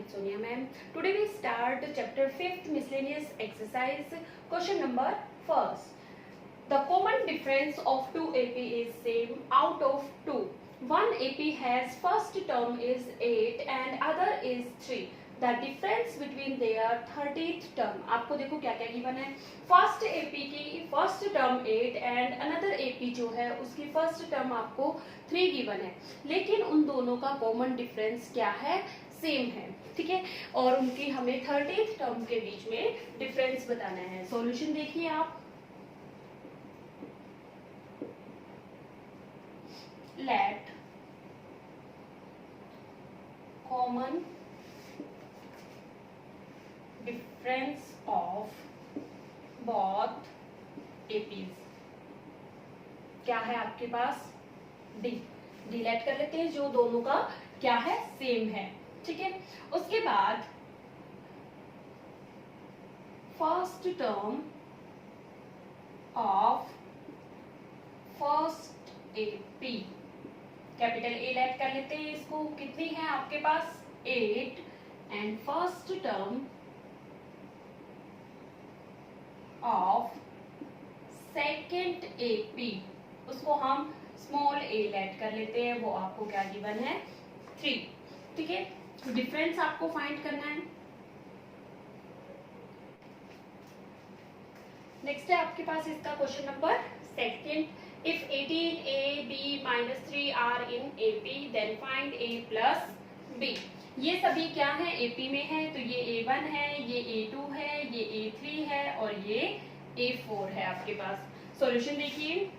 with Sonia ma'am. Today we start chapter 5th miscellaneous exercise. Question number first. The common difference of two AP is same out of 2. One AP has first term is 8 and other is 3. The difference between their 30th term. आपको देखो क्या क्या given है. First AP की first term 8 and another AP जो है उसकी first term आपको 3 गिवन है, लेकिन उन दोनों का कॉमन डिफरेंस क्या है, सेम है. ठीक है, और उनकी हमें 30th टर्म के बीच में डिफरेंस बताना है. सॉल्यूशन देखिए आप. Late common difference of both APs क्या है आपके पास, डी. डिलेट कर लेते हैं, जो दोनों का क्या है, सेम है. ठीक है, उसके बाद first term of first AP capital A let कर लेते हैं. इसको कितनी है आपके पास, 8 and first term of second AP उसको हम स्मॉल a लेट कर लेते हैं. वो आपको क्या गिवन है, 3. ठीक है, डिफरेंस आपको फाइंड करना है. नेक्स्ट है आपके पास इसका question number second. If 18a b minus 3 are in AP then find a plus b. ये सभी क्या है, AP में है, तो ये A1 है, ये A2 है, ये A3 है और ये A4 है आपके पास. सॉल्यूशन देखिए.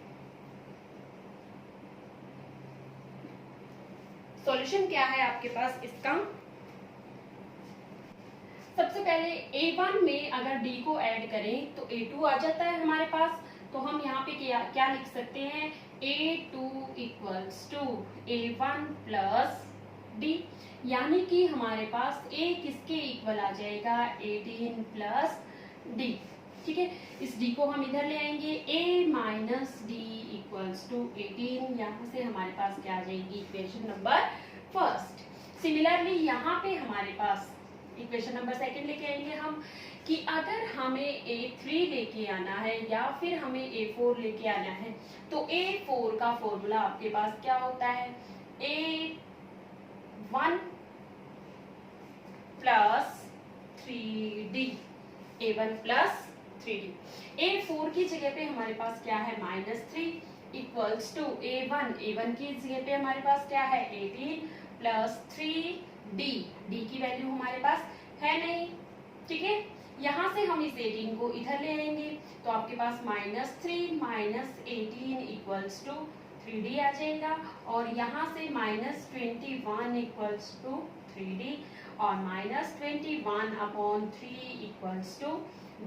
सॉल्यूशन क्या है आपके पास इसका. सबसे पहले A1 में अगर D को ऐड करें तो A2 आ जाता है हमारे पास. तो हम यहाँ पे क्या लिख सकते हैं, A2 equals to A1 plus D, यानी कि हमारे पास A किसके इक्वल आ जाएगा, 18 प्लस D. ठीक है, इस D को हम इधर ले आएंगे. A minus D equals to 18. यहाँ से हमारे पास क्या आ जाएगी, इक्वेशन नंबर फर्स्ट. सिमिलरली यहाँ पे हमारे पास इक्वेशन नंबर सेकंड लेके आएंगे हम, कि अगर हमें A3 लेके आना है या फिर हमें A4 लेके आना है, तो A4 का फॉर्मूला आपके पास क्या होता है, A1 plus 3D. A1 plus 3D. A4 की जगह पे हमारे पास क्या है, -3 इक्वल्स टू A1 की जगह पे हमारे पास क्या है, 18 प्लस 3D. D की वैल्यू हमारे पास है नहीं. ठीक है, यहाँ से हम इस 18 को इधर ले आएंगे, तो आपके पास -3 माइनस 18 इक्वल्स टू 3D आ जाएगा. और यहाँ से -21 इक्वल्स टू 3D और -21 अपॉन 3 इक्वल्स टू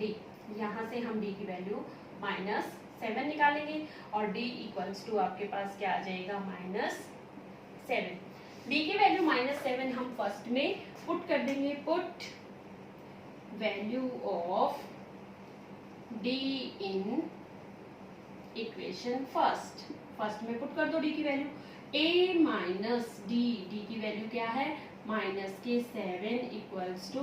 D. यहाँ से हम D की वैल्यू -7 निकालेंगे और D इक्वल्स टू आपके पास क्या आ जाएगा, -7. D की वैल्यू -7 हम फर्स्ट में पुट कर देंगे. Put value of D in equation first में पुट कर दो D की वैल्यू. A माइनस D की वैल्यू क्या है, -7 इक्वल्स टू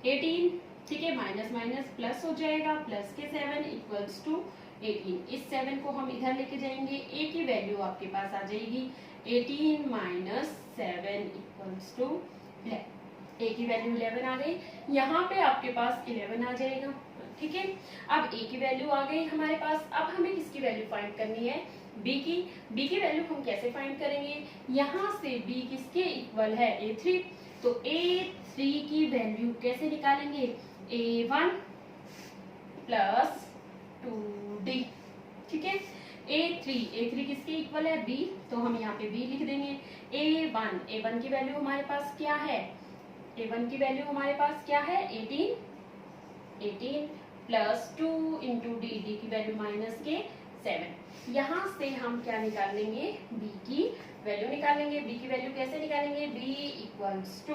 18. ठीक है, माइनस माइनस प्लस हो जाएगा, +7 इक्वल्स टू 18. इस 7 को हम इधर लेके जाएंगे. A की वैल्यू आपके पास आ जाएगी 18 माइनस 7 इक्वल्स टू 11. A की वैल्यू 11 आ गई. यहाँ पे आपके पास 11 आ जाएगा. ठीक है, अब A की वैल्यू आ गई हमारे पास. अब हमें किसकी वैल्यू फाइंड करनी है, B की वैल्यू हम कैसे फाइंड करेंगे, यहाँ से B किसके इक्वल है, A3. तो A3 की वैल्यू कैसे निकालेंगे, A1 प्लस 2D. ठीक है, A3 किसके इक्वल है, B. तो हम यहाँ पे B लिख देंगे. A1 की वैल्यू हमारे पास क्या है, A1 की वैल्यू हमारे पास क्या है, 18 प्लस 2 इंटू D की वैल्यू -7. यहाँ से हम क्या निकाल लेंगे, B की वैल्यू निकालेंगे. B की वैल्यू कैसे निकालेंगे, B इक्वल्स टू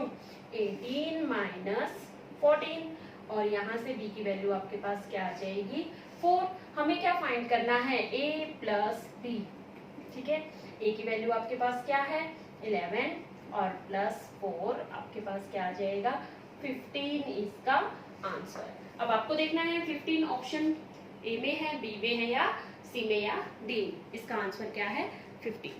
18 माइनस 14 और यहाँ से B की वैल्यू आपके पास क्या आ जाएगी, 4. हमें क्या फाइंड करना है, A प्लस B. ठीक है, A की वैल्यू आपके पास क्या है, 11 और +4 आपके पास क्या आ जाएगा 15 इसका आंसर। अब आपको देखना है 15 ऑप्शन ए में है, बी में है या सी में या डी। इसका आंसर क्या है 15।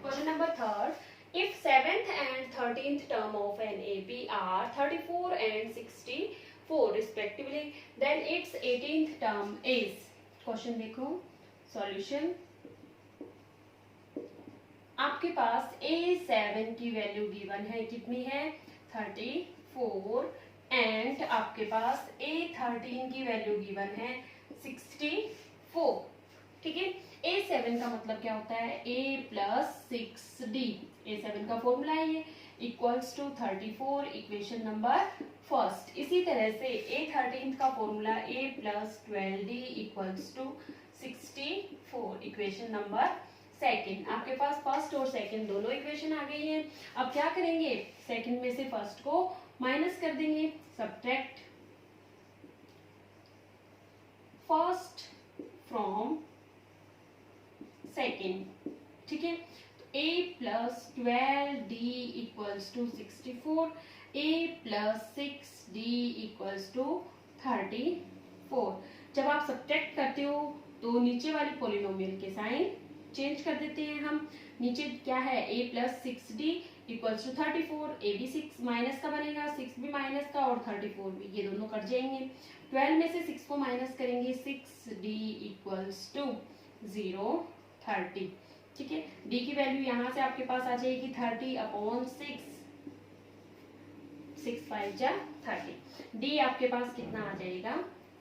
Question number 3, if 7th and 13th term of an AP are 34 and 64 respectively, then its 18th term is। Question देखो, सॉल्यूशन। आपके पास A7 की वैल्यू गिवन है, कितनी है 34, एंड आपके पास A13 की वैल्यू गिवन है 64। ठीक है, A7 का मतलब क्या होता है A + 6D। A7 का फॉर्मूला है ये, equals to 34, equation number first. इसी तरह से A13 का formula A + 12D equals to 64, equation number second. आपके पास फर्स्ट और सेकंड दोनों इक्वेशन आ गई हैं। अब क्या करेंगे, सेकंड में से फर्स्ट को माइनस कर देंगे, सब्ट्रैक्ट फर्स्ट फ्रॉम सेकंड। ठीक है, तो A + 12D equals to 64, A + 6D equals to 34। जब आप सब्ट्रैक्ट करते हो तो नीचे वाली पॉलिनोमियल के साइन चेंज कर देते हैं हम। नीचे क्या है A + 6D equals to 34, A भी 6 माइनस का बनेगा, 6 भी माइनस का और 34 भी, ये दोनों कट जाएंगे। 12 में से 6 को माइनस करेंगे, 6D इक्वल्स टू 0, 30। ठीक है, D की वैल्यू यहाँ से आपके पास आ जाएगी 30/6, 6 5 जा 30। D आपके पास कितना आ जाएगा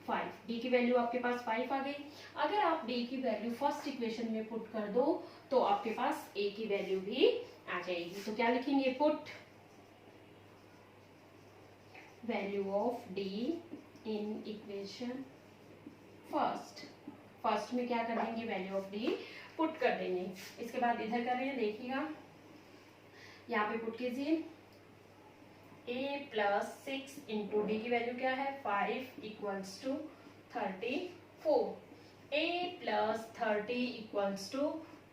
5। D की वैल्यू आपके पास 5 आ गई। अगर आप D की वैल्यू फर्स्ट इक्वेशन में पुट कर दो तो आपके पास A की वैल्यू भी आ जाएगी। तो क्या लिखेंगे, put value of D in equation first. First में क्या कर देंगे, वैल्यू ऑफ D पुट कर देंगे। इसके बाद इधर कर रहे हैं, देखिएगा यहाँ पे पुट कीजिए A + 6 इंटू D की वैल्यू क्या है 5 equals to 34। A + 30 equals to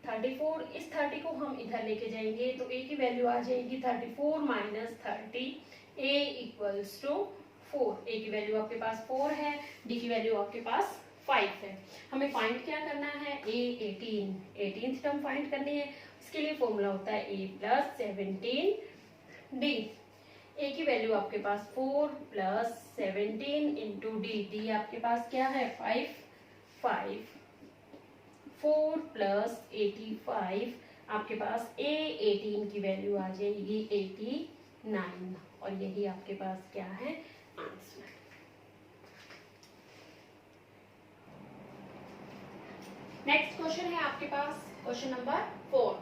34। इस 30 को हम इधर लेके जाएंगे तो A की वैल्यू आ जाएगी 34 - 30, A इक्वल्स टू 4। A की वैल्यू आपके पास 4 है, D की वैल्यू आपके पास 5 है। हमें फाइंड क्या करना है, A18, 18th टर्म फाइंड करनी है। इसके लिए फॉर्मूला होता है A + 17D। A की वैल्यू आपके पास 4 + 17 इंटू D आपके पास क्या है 5, 4 + 85 आपके पास A18 की वैल्यू आ जाएगी 89, और यही आपके पास क्या है आंसर। नेक्स्ट क्वेश्चन है आपके पास, question number 4।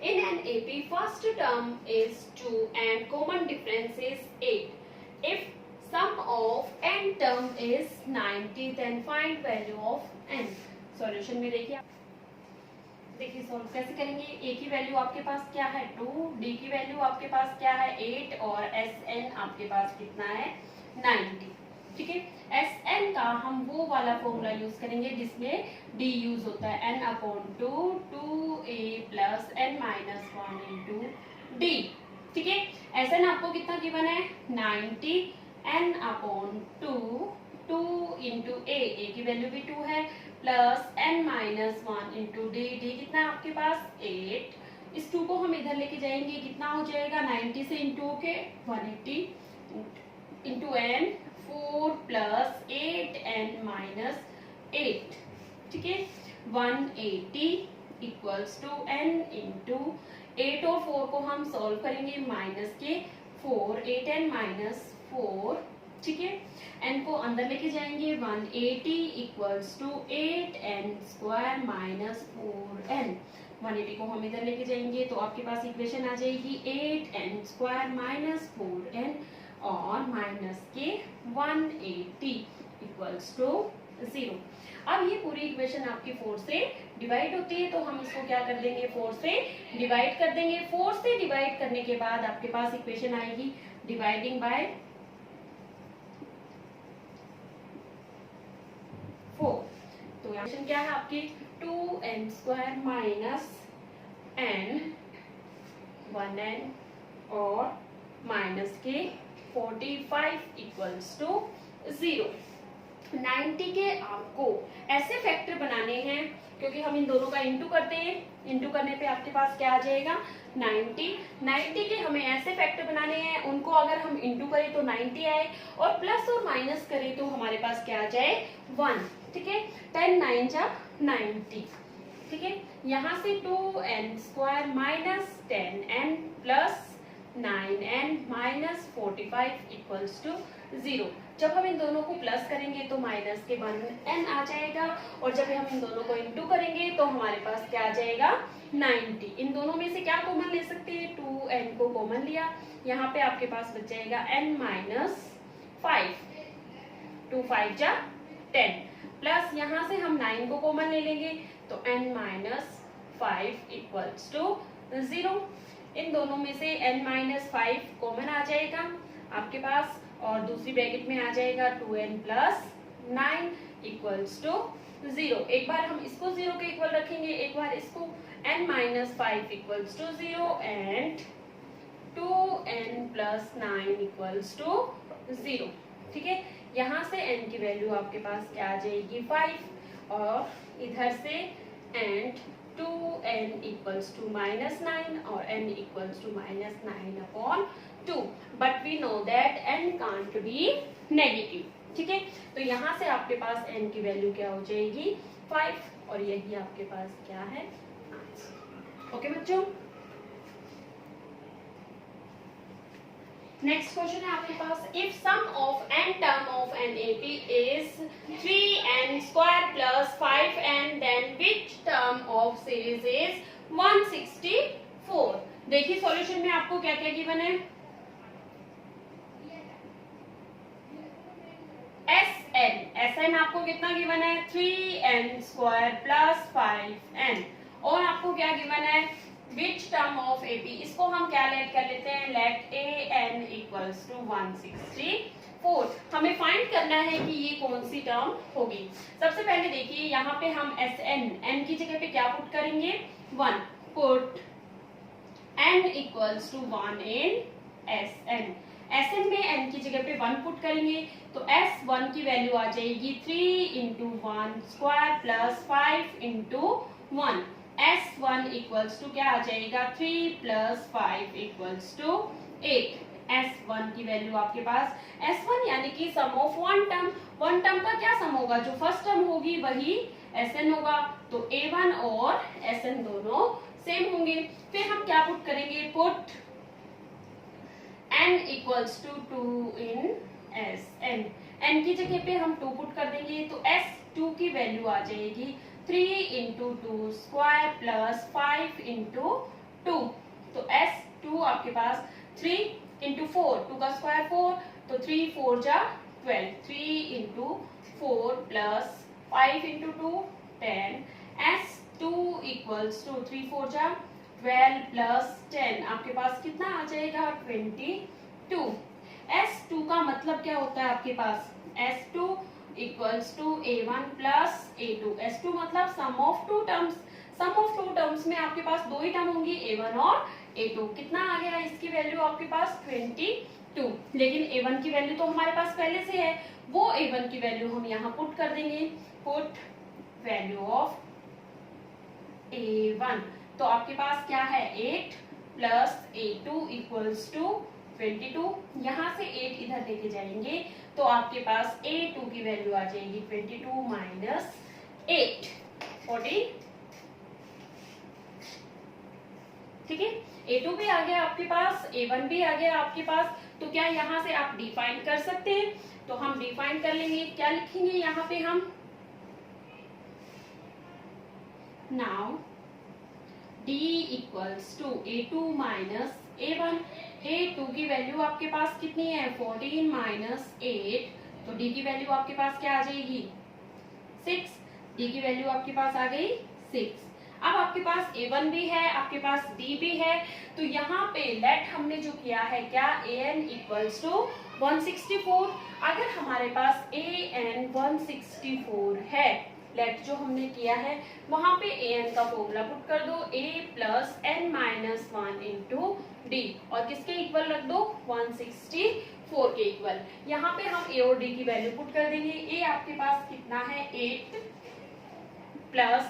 In an AP, first term is 2 and common difference is 8. If sum of n term is 90, then find value of n. Solution में देखिए सॉल्व कैसे करेंगे। A की वैल्यू आपके पास क्या है 2, D की वैल्यू आपके पास क्या है 8 और Sn आपके पास कितना है 90। ठीक है, Sn का हम वो वाला फॉर्मूला यूज करेंगे जिसमें D यूज होता है, n/2 2a + n - 1 into D। ठीक है, Sn आपको कितना गिवन है 90, n/2 2 इंटू A की वैल्यू भी 2 है, प्लस n - 1 इंटू D कितना है आपके पास 8। इस 2 को हम इधर लेके जाएंगे, कितना हो जाएगा 90 से इंटू के 180 इंटू n, 4 + 8n - 8। ठीक है, 180 इक्वल्स टू n इंटू 8 और 4 को हम सॉल्व करेंगे माइनस के 4, 8n - 4। ठीक है, n को अंदर लेके जाएंगे 180 इक्वल्स टू 8n² - 4n। 180 को हम इधर लेके जाएंगे तो आपके पास इक्वेशन आ जाएगी 8n² - 4n और माइनस के 180 इक्वल्स टू 0। अब ये पूरी इक्वेशन आपकी 4 से डिवाइड होती है, तो हम इसको क्या कर देंगे 4 से डिवाइड कर देंगे। 4 से डिवाइड करने के बाद आपके पास इक्वेशन आएगी डिवाइडिंग बाय 4। तो इक्वेशन क्या है आपकी 2n² - n 1n और माइनस के 45 इक्वल्स टू 0। 90 के आपको ऐसे फैक्टर बनाने हैं, क्योंकि हम इन दोनों का इंटू करते हैं, इंटू करने पे आपके पास क्या आ जाएगा 90। 90 के हमें ऐसे फैक्टर बनाने हैं, उनको अगर हम इंटू करें तो 90 आए, और प्लस और माइनस करें तो हमारे पास क्या आ जाए 1। ठीक है, 10 9 जा 90। ठीक है, यहाँ से 2n square minus 10n plus 9n minus 45 equals to 0। जब हम इन दोनों को प्लस करेंगे तो माइनस के 1n आ जाएगा, और जब हम इन दोनों को इंटू करेंगे तो हमारे पास क्या आ जाएगा 90। इन दोनों में से क्या कॉमन ले सकते हैं, 2n को कॉमन लिया, यहाँ पे आपके पास बच जाएगा n माइनस 5, 2 5 जा 10, प्लस यहाँ से हम 9 को कॉमन ले लेंगे तो n माइनस 5 इक्वल्स टू 0। इन दोनों में से n माइनस 5 कॉमन आ जाएगा आपके पास, और दूसरी ब्रैकेट में आ जाएगा 2n प्लस 9 इक्वल्स टू 0। एक बार हम इसको 0 के इक्वल रखेंगे, एक बार इसको, n minus 5 equals to 0 and 2n plus 9 equals to 0। ठीक है, यहाँ से n की वैल्यू आपके पास क्या आ जाएगी 5, और इधर से and 2n equals to minus 9 और n equals to minus 9/2, but we know that n can't be negative. ठीक है, तो यहाँ से आपके पास n की वैल्यू क्या हो जाएगी 5, और यही आपके पास क्या है आंसर। ओके बच्चों, नेक्स्ट क्वेश्चन है आपके पास, if sum of n term of an AP is 3n square plus 5n, then which term of series is 164। देखिए सॉल्यूशन में आपको क्या क्या गिवन है, Sn आपको कितना गिवन है 3n स्क्वायर प्लस 5n, और आपको क्या गिवन है विच टर्म ऑफ AP, इसको हम क्या लेट कर लेते हैं, लेट an इक्वल्स टू 164। हमें फाइंड करना है कि ये कौन सी टर्म होगी। सबसे पहले देखिए यहाँ पे हम Sn, n की जगह पे क्या पुट करेंगे 1, put n equals to 1 in Sn। Sn में n की जगह पे 1 पुट करेंगे तो S1 की वैल्यू आ जाएगी 3 into 1 square plus 5 into 1। S1 equals to क्या आ जाएगा 3 प्लस 5 इक्वल्स टू 8। S1 की वैल्यू आपके पास, S1 यानी कि सम ऑफ वन टर्म का क्या सम होगा, जो फर्स्ट टर्म होगी वही Sn होगा, तो A1 और Sn दोनों सेम होंगे। फिर हम क्या पुट करेंगे, put n equals to 2 in Sn। n की जगह पे हम 2 पुट कर देंगे तो S2 की वैल्यू आ जाएगी 3 इंटू 2 स्क्वायर प्लस 5 इंटू 2, तो S2 आपके पास 3 इंटू 4, 2 का स्क्वायर 4, तो 3 4 जा 12, 3 into 4 plus 5 into 2 10। S2 equals to 3 4 जा 12 प्लस 10, आपके पास कितना आ जाएगा 22। S2 का मतलब क्या होता है आपके पास, S2 equals to A1 plus A2। S2 मतलब sum of two terms, sum of two terms में आपके पास दो ही टर्म होंगी A1 और A2। कितना आ गया इसकी वैल्यू आपके पास 22, लेकिन A1 की वैल्यू तो हमारे पास पहले से है, वो A1 की वैल्यू हम यहाँ पुट कर देंगे, पुट वैल्यू ऑफ A1, तो आपके पास क्या है 8 प्लस A2 इक्वल्स टू 22। यहाँ से 8 इधर लेके जाएंगे तो आपके पास A2 की वैल्यू आ जाएगी 22 माइनस 8 14। ठीक है, A2 भी आ गया आपके पास, A1 भी आ गया आपके पास, तो क्या यहाँ से आप डिफाइन कर सकते हैं, तो हम डिफाइन कर लेंगे। क्या लिखेंगे यहाँ पे हम, now D equals to A2 minus A1। A2 की वैल्यू आपके पास कितनी है 14 माइनस 8, तो D की वैल्यू आपके पास क्या आ जाएगी 6। D की वैल्यू आपके पास आ गई 6। अब आपके पास A1 भी है, आपके पास D भी है, तो यहाँ पे लेट हमने जो किया है क्या AN इक्वल्स टू 164। अगर हमारे पास AN 164 है लेट जो हमने किया है वहां पे an का फॉर्मूला पुट कर दो, a plus n minus 1 into D, और किसके इक्वल रख दो 164 के इक्वल। यहाँ पे हम a और d की वैल्यू पुट कर देंगे। a आपके पास कितना है 8 प्लस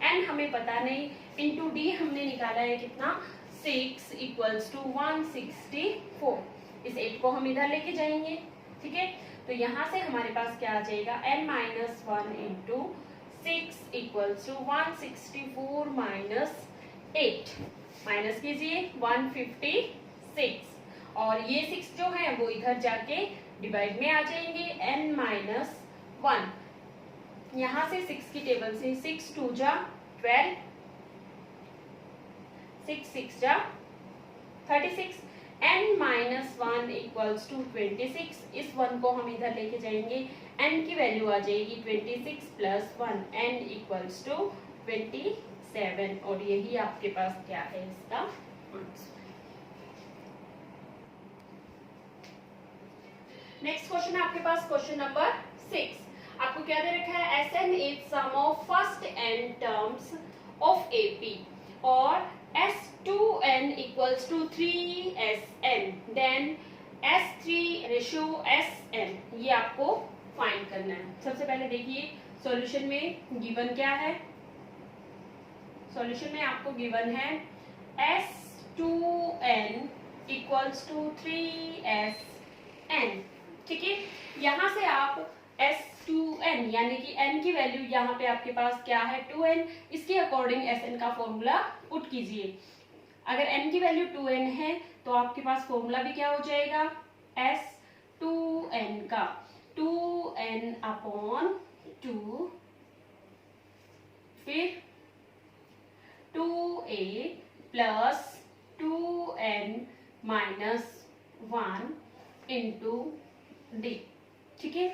n हमें पता नहीं, इंटू d हमने निकाला है कितना 6 इक्वल्स टू 164। इस 8 को हम इधर लेके जाएंगे, ठीक है। तो यहाँ से हमारे पास क्या आ जाएगा n minus 1 into 6 equals to 164 minus 8, minus कीजिए 156, और ये 6 जो है वो इधर जाके डिवाइड में आ जाएंगे n माइनस 1। यहाँ से 6 की टेबल से 6 2 जा 12, 6 6 जा 36, n माइनस 1 इक्वल्स टू 26। इस 1 को हम इधर लेके जाएंगे, n की वैल्यू आ जाएगी 26 प्लस 1, n इक्वल्स टू 27, और यही आपके पास क्या है इसका आंसर। नेक्स्ट क्वेश्चन है आपके पास क्वेश्चन नंबर 6। आपको क्या दे रखा है, Sn is sum of first n terms of AP और S2n equals to 3Sn, then S3 ratio Sn, ये आपको फाइंड करना है। सबसे पहले देखिए सॉल्यूशन में गिवन क्या है, सॉल्यूशन में आपको गिवन है S2n इक्वल्स टू 3Sn, ठीक है। यहाँ से आप S2n यानी कि n की वैल्यू यहाँ पे आपके पास क्या है 2n, इसके अकॉर्डिंग Sn का फॉर्मूला पुट कीजिए। अगर n की वैल्यू 2n है तो आपके पास फॉर्मूला भी क्या हो जाएगा S2n का 2n अपॉन 2, फिर 2a plus 2n minus 1 into D, ठीक है।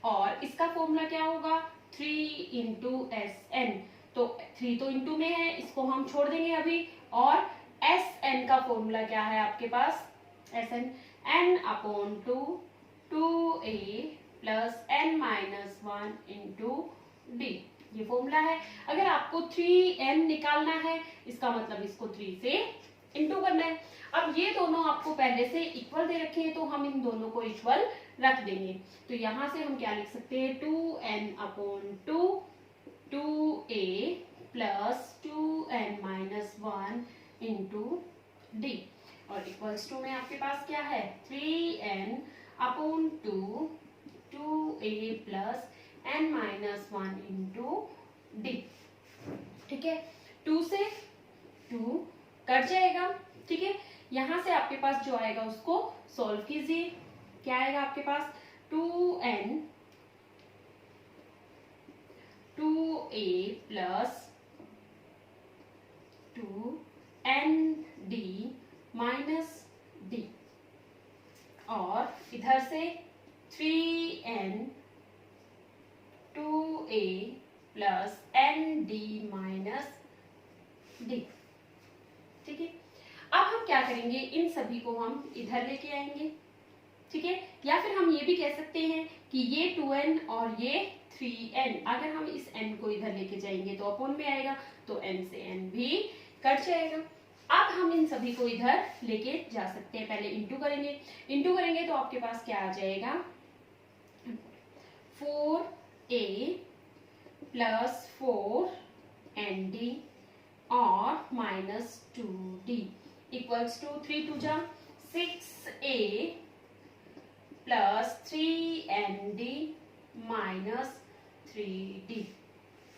और इसका फॉर्मूला क्या होगा 3 इंटू Sn, तो 3 तो इंटू में है, इसको हम छोड़ देंगे अभी। और Sn का फॉर्मूला क्या है आपके पास, Sn n upon 2 2a plus n minus 1 into D, ये फॉर्मूला है। अगर आपको 3n निकालना है इसका मतलब इसको 3 से इंटू करना है। अब ये दोनों आपको पहले से इक्वल दे रखे हैं तो हम इन दोनों को इक्वल रख देंगे। तो यहां से हम क्या लिख सकते हैं 2n upon 2 2a plus 2n minus 1 into D, और इक्वल्स टू में आपके पास क्या है 3n upon 2 2a plus n minus 1 into D, ठीक है। 2 से 2 कट जाएगा, ठीक है। यहां से आपके पास जो आएगा उसको सॉल्व कीजिए, क्या आएगा आपके पास 2n 2a plus 2nd minus d, और इधर से 3n 2a plus nd minus d, ठीक है। अब हम क्या करेंगे, इन सभी को हम इधर लेके आएंगे, ठीक है। या फिर हम ये भी कह सकते हैं कि ये 2n और ये 3n, अगर हम इस n को इधर लेके जाएंगे तो अपॉन में आएगा, तो n से n भी कट जाएगा। अब हम इन सभी को इधर लेके जा सकते हैं, पहले इंटू करेंगे तो आपके पास क्या आ जाएगा 4a प्लस 4nd और माइनस 2d इक्वल्स टू 3 2 जा 6a plus 3nd minus 3d,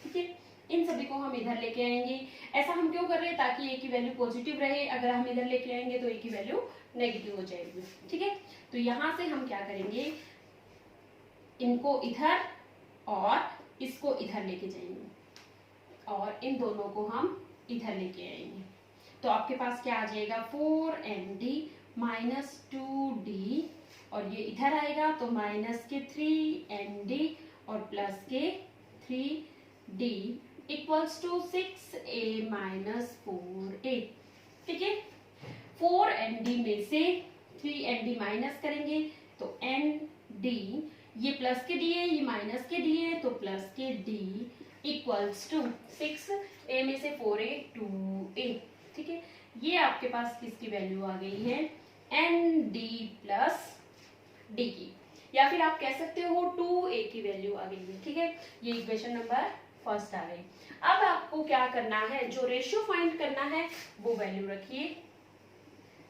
ठीक है। इन सभी को हम इधर लेके आएंगे। ऐसा हम क्यों कर रहे हैं, ताकि a की वैल्यू पॉजिटिव रहे, अगर हम इधर लेके आएंगे तो a की वैल्यू नेगेटिव हो जाएगी, ठीक है। तो यहां से हम क्या करेंगे, इनको इधर और इसको इधर लेके जाएंगे, और इन दोनों को हम इधर लेके आएंगे। तो आपके पास क्या आ जाएगा 4nd माइनस 2d, और ये इधर आएगा तो माइनस के 3nd और प्लस के 3d equals to 6a minus 4a, ठीक है। 4nd में से 3nd माइनस करेंगे तो nd, ये प्लस के d है, ये माइनस के d है, तो प्लस के d इक्वल्स टू 6, a में से 4a 2a, ठीक है। ये आपके पास किसकी वैल्यू आ गई है, एन डी प्लस डी की, या फिर आप कह सकते हो 2a की वैल्यू आ गई है, ठीक है। ये इक्वेशन नंबर फर्स्ट आ गई। अब आपको क्या करना है, जो रेशियो फाइंड करना है वो वैल्यू रखिए।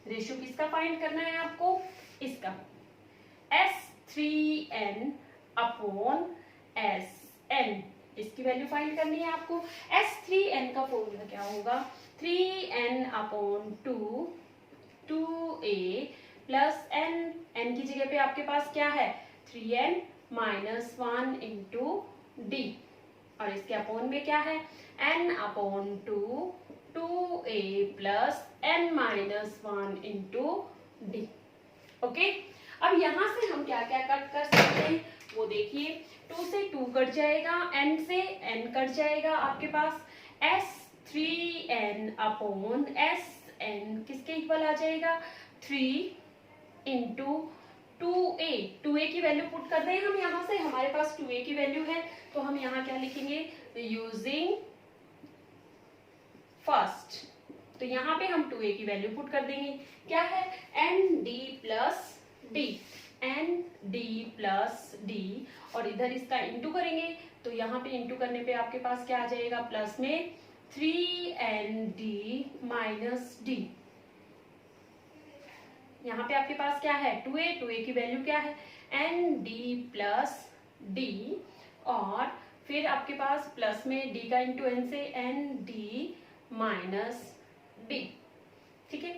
रेशियो किसका फाइंड करना है आपको, इसका S3n अपॉन Sn, इसकी वैल्यू फाइंड करनी है आपको। S3n का फॉर्मूला क्या होगा, 3n upon 2 2a plus n की जगह पे आपके पास क्या है 3n माइनस 1 इंटू डी, और इसके अपॉन में क्या है n upon 2 2a plus n minus 1 into D. Okay, अब यहां से हम क्या क्या कट कर सकते हैं वो देखिए। 2 से 2 कट जाएगा, n से n कट जाएगा, आपके पास S3n अपॉन Sn किसके इक्वल आ जाएगा 3 इंटू 2a की वैल्यू पुट कर दें हम यहाँ से, हमारे पास 2a की वैल्यू है, तो हम यहाँ क्या लिखेंगे, यूजिंग फर्स्ट, तो यहाँ पे हम 2a की वैल्यू पुट कर देंगे, क्या है n D plus D, n D plus D, और इधर इसका इंटू करेंगे, तो यहाँ पे इंटू करने पे आपके पास क्या आ जाएगा, प्लस में 3nd माइनस डी, यहाँ पे आपके पास क्या है 2a की वैल्यू क्या है एन डी प्लस डी, और फिर आपके पास प्लस में d का इंटू एन से एन डी माइनस डी, ठीक है।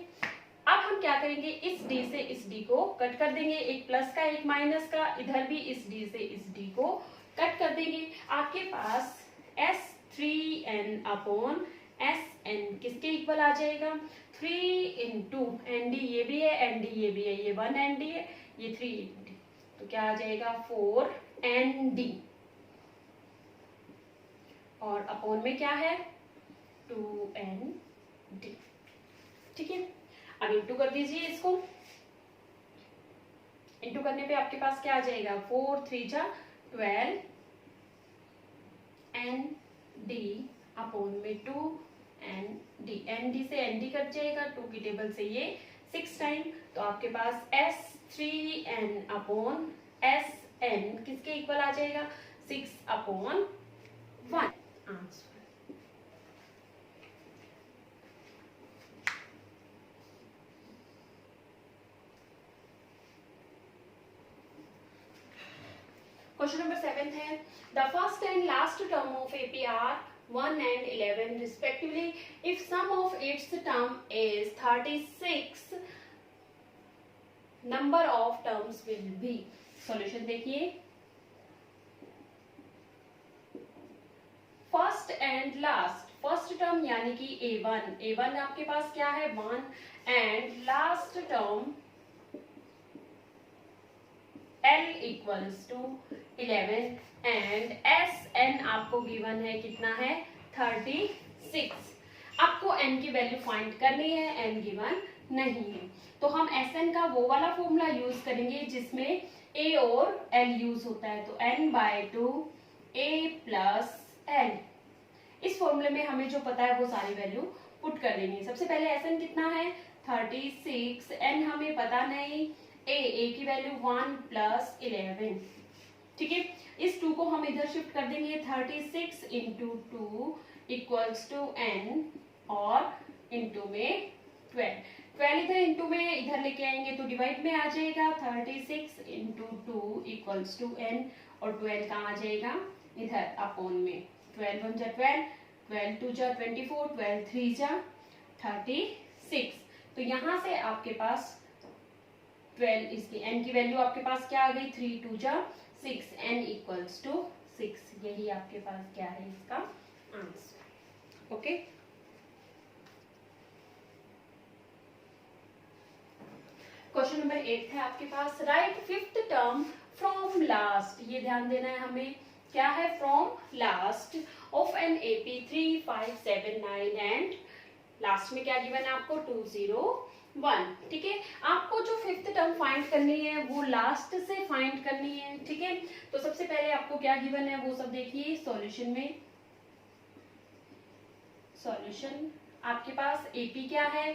अब हम क्या करेंगे, इस d से इस d को कट कर देंगे, एक प्लस का एक माइनस का, इधर भी इस d से इस d को कट कर देंगे, आपके पास S3n अपॉन Sn किसके इक्वल आ जाएगा 3 इंटू एन डी, ये भी है एन डी ये भी है, ये 1 एन डी है, ये 3 एन डी, तो क्या आ जाएगा 4 एन डी, और अपॉन में क्या है 2 एन डी, ठीक है। अब इंटू कर दीजिए इसको, इंटू करने पे आपके पास क्या आ जाएगा 4 3 जा 12 एन डी अपॉन में 2 एन डी से एन डी कट जाएगा, 2 की टेबल से ये 6 टाइम, तो आपके पास S3n अपॉन Sn किसके इक्वल आ जाएगा 6 अपॉन 1 आंसर। क्वेश्चन नंबर 7 है, the first and last term of AP are 1 and 11 respectively. If sum of its term is 36, number of terms will be. Solution देखिए, first and last, first term यानी कि A1 आपके पास क्या है 1, and last term L equals to 11, and Sn आपको given है कितना है 36, आपको n की वैल्यू फाइंड करनी है, n गिवन नहीं है, तो हम Sn का वो वाला फॉर्मूला यूज करेंगे जिसमें a और l यूज होता है, तो n/2 a प्लस l, इस फॉर्मूले में हमें जो पता है वो सारी वैल्यू पुट कर देंगे। सबसे पहले Sn कितना है 36, n हमें पता नहीं, a की वैल्यू 1 प्लस 11, ठीक है। इस 2 को हम इधर शिफ्ट कर देंगे, 36 इंटू 2 इक्वल्स टू n, और इंटू में 12 इधर इंटू में इधर लेके आएंगे तो डिवाइड में आ जाएगा, 36 इंटू 2 इक्वल्स टू n, और 12 कहाँ आ जाएगा इधर अपॉन में, 12 1 जा 12, 12 2 जा 24, 12 3 जा 36, तो यहाँ से आपके पास 12, इसकी n की वैल्यू आपके पास क्या आ गई 3 2 जा 6, n इक्वल्स टू 6, यही आपके पास क्या है इसका आंसर। ओके, क्वेश्चन नंबर 8 है आपके पास, right fifth term from last, ये ध्यान देना है हमें, क्या है from last of an AP 3 5 7 9, and last में क्या गिवन है आपको 2 0 1, ठीक है। आपको जो फिफ्थ टर्म फाइंड करनी है वो लास्ट से फाइंड करनी है, ठीक है। तो सबसे पहले आपको क्या गिवन है वो सब देखिए सॉल्यूशन में, सॉल्यूशन आपके पास एपी क्या है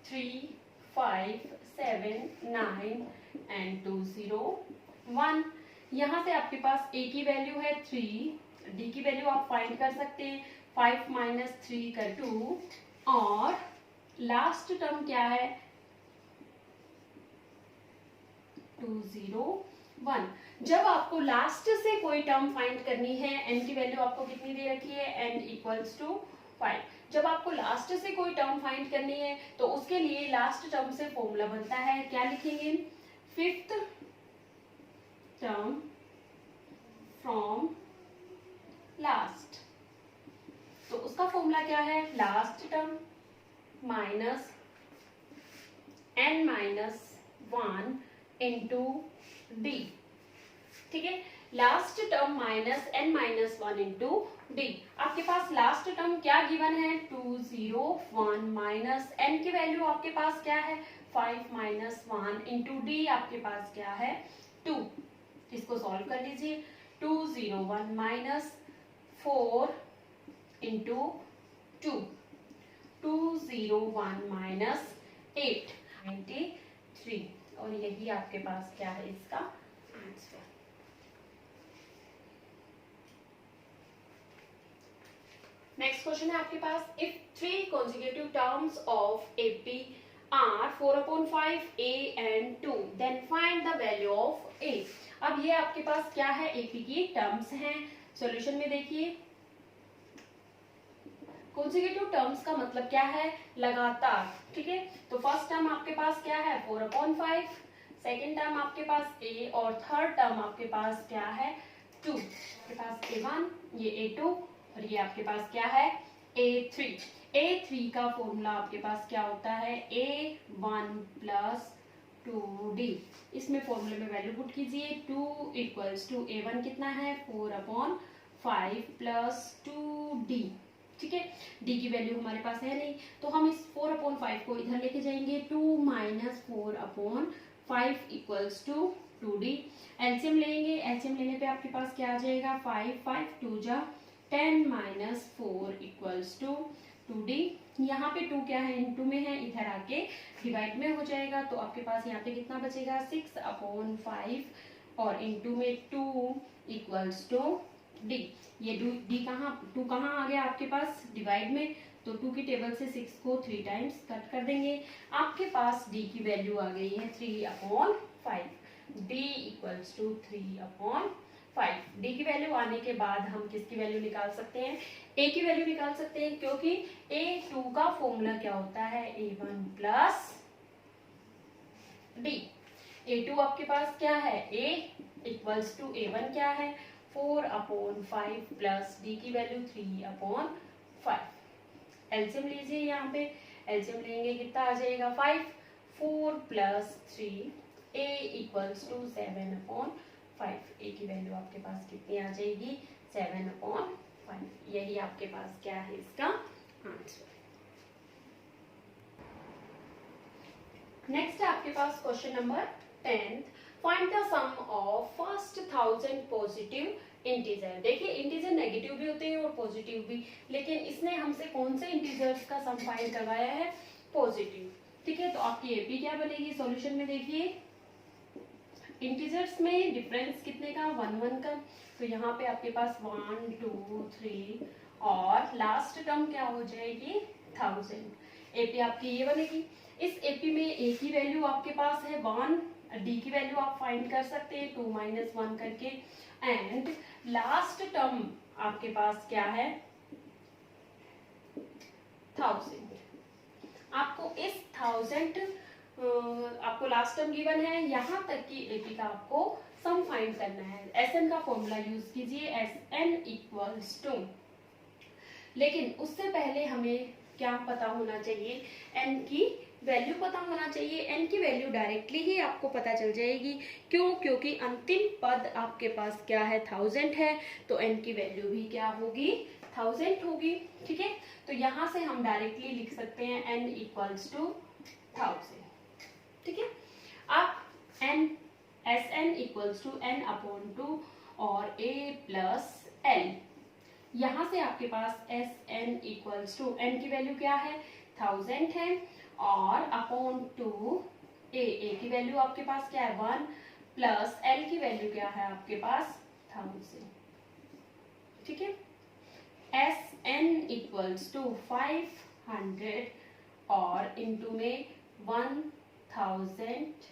3, 5, 7, 9 एंड 2, 0, 1। यहाँ से आपके पास ए की वैल्यू है 3, डी की वैल्यू आप फाइंड कर सकते हैं 5 माइनस 3 का 2 और लास्ट टर्म क्या है 2, 0, 1। जब आपको लास्ट से कोई टर्म फाइंड करनी है एन की वैल्यू आपको कितनी दे रखी है एन इक्वल्स टू 5। जब आपको लास्ट से कोई टर्म फाइंड करनी है तो उसके लिए लास्ट टर्म से फॉर्मूला बनता है, क्या लिखेंगे 5th टर्म फ्रॉम लास्ट। तो उसका फॉर्मूला क्या है last term minus n minus 1 into D. ठीक है, last term minus n minus 1 into D. आपके पास लास्ट टर्म क्या गिवन है 2, 0, 1 माइनस n की वैल्यू आपके पास क्या है 5 माइनस 1 इंटू डी आपके पास क्या है 2। इसको सॉल्व कर लीजिए 2, 0, 1 माइनस 4 इंटू 2, 2, 0, 1 माइनस 8, 93। और यही आपके पास क्या है इसका आंसर। नेक्स्ट क्वेश्चन है आपके पास if 3 consecutive terms of AP are 4/5 A and 2 then find the value of A। अब ये आपके पास क्या है AP की टर्म्स हैं। सॉल्यूशन में देखिए कॉन्जिक्यूटिव टर्म्स का मतलब क्या है लगातार। ठीक है, तो फर्स्ट टर्म आपके पास क्या है 4/5, सेकेंड टर्म आपके पास A और थर्ड टर्म आपके पास क्या है 2। आपके पास A1, ये A2 और ये आपके पास क्या है A3। A3 का फॉर्मूला आपके पास क्या होता है A1 प्लस 2D। इसमें फॉर्मूले में वैल्यू पुट कीजिए 2 इक्वल्स टू A1 कितना है 4/5 प्लस 2D। ठीक है, D की वैल्यू हमारे पास है नहीं तो हम इस 4/5 को इधर लेके जाएंगे 2 minus 4/5 equals to 2D। LCM लेंगे, एलसीएम लेने पे आपके पास क्या आ जाएगा 5, 5 2 जा 10 माइनस 4 इक्वल्स टू 2D। यहाँ पे 2 क्या है इनटू में है, इधर आके डिवाइड में हो जाएगा तो आपके पास यहाँ पे कितना बचेगा 6/5 और इनटू में 2 इक्वल्स टू D। ये D कहाँ 2 कहाँ आ गया आपके पास डिवाइड में, तो 2 की टेबल से 6 को 3 टाइम्स कट कर देंगे। आपके पास D की वैल्यू आ गई है 3/5। D equals to 3/5। D की वैल्यू आने के बाद हम किसकी वैल्यू निकाल सकते हैं A की वैल्यू निकाल सकते हैं क्योंकि A2 का फॉर्मूला क्या होता है A1 प्लस D। A2 आपके पास क्या है A इक्वल्स टू A1 क्या है 4/5 प्लस D की वैल्यू 3/5। एलसीएम लीजिए, यहाँ पे एलसीएम लेंगे कितना आ जाएगा 5, 4 plus 3 A equals to 7/5। A की वैल्यू आपके पास कितनी आ जाएगी 7/5। यही आपके पास क्या है इसका आंसर। नेक्स्ट है आपके पास question number 10th find the sum of first 1000 positive integer. देखिए इंटीजर नेगेटिव भी होते हैं और पॉजिटिव भी, लेकिन इसने हमसे कौन से इंटीजर्स का सम फाइंड करवाया है पॉजिटिव। ठीक है, तो आपकी एपी क्या बनेगी सॉल्यूशन में देखिए इंटीजर्स में डिफरेंस कितने का 1, 1 का, तो यहाँ पे आपके पास 1, 2, 3 और लास्ट टर्म क्या हो जाएगी 1000। एपी आपकी ये बनेगी। इस एपी में ए की वैल्यू आपके पास है 1, डी की वैल्यू आप फाइंड कर सकते हैं 2 माइनस 1 करके एंड लास्ट टर्म आपके पास क्या है 1000। आपको इस 1000 आपको लास्ट टर्म गिवन है, यहाँ तक कि एपी का आपको सम फाइंड करना है। एसएन का फॉर्मूला यूज कीजिए एसएन इक्वल्स टू, लेकिन उससे पहले हमें क्या पता होना चाहिए एन की वैल्यू पता होना चाहिए। एन की वैल्यू डायरेक्टली ही आपको पता चल जाएगी, क्यों, क्योंकि अंतिम पद आपके पास क्या है 1000 है, तो एन की वैल्यू भी क्या होगी 1000 होगी। ठीक है, तो यहाँ से हम डायरेक्टली लिख सकते हैं एन इक्वल्स टू 1000। ठीक है, अब N S N equals to n/2 और a प्लस l। यहाँ से आपके पास S N equals to N की वैल्यू क्या है 1000 है और अपॉन टू ए की वैल्यू आपके पास क्या है 1 प्लस एल की वैल्यू क्या है आपके पास 1000। ठीक है, एस एन इक्वल्स टू 500 और इंटू में 1001।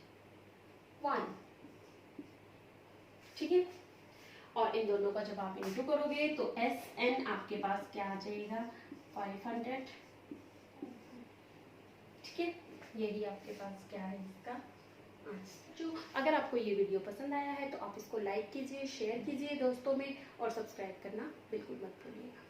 ठीक है, और इन दोनों का जब आप इंटू करोगे तो एस एन आपके पास क्या आ जाएगा 500। ठीक है, यही आपके पास क्या है इसका आंसर। जो अगर आपको ये वीडियो पसंद आया है तो आप इसको लाइक कीजिए, शेयर कीजिए दोस्तों में और सब्सक्राइब करना बिल्कुल मत भूलिएगा।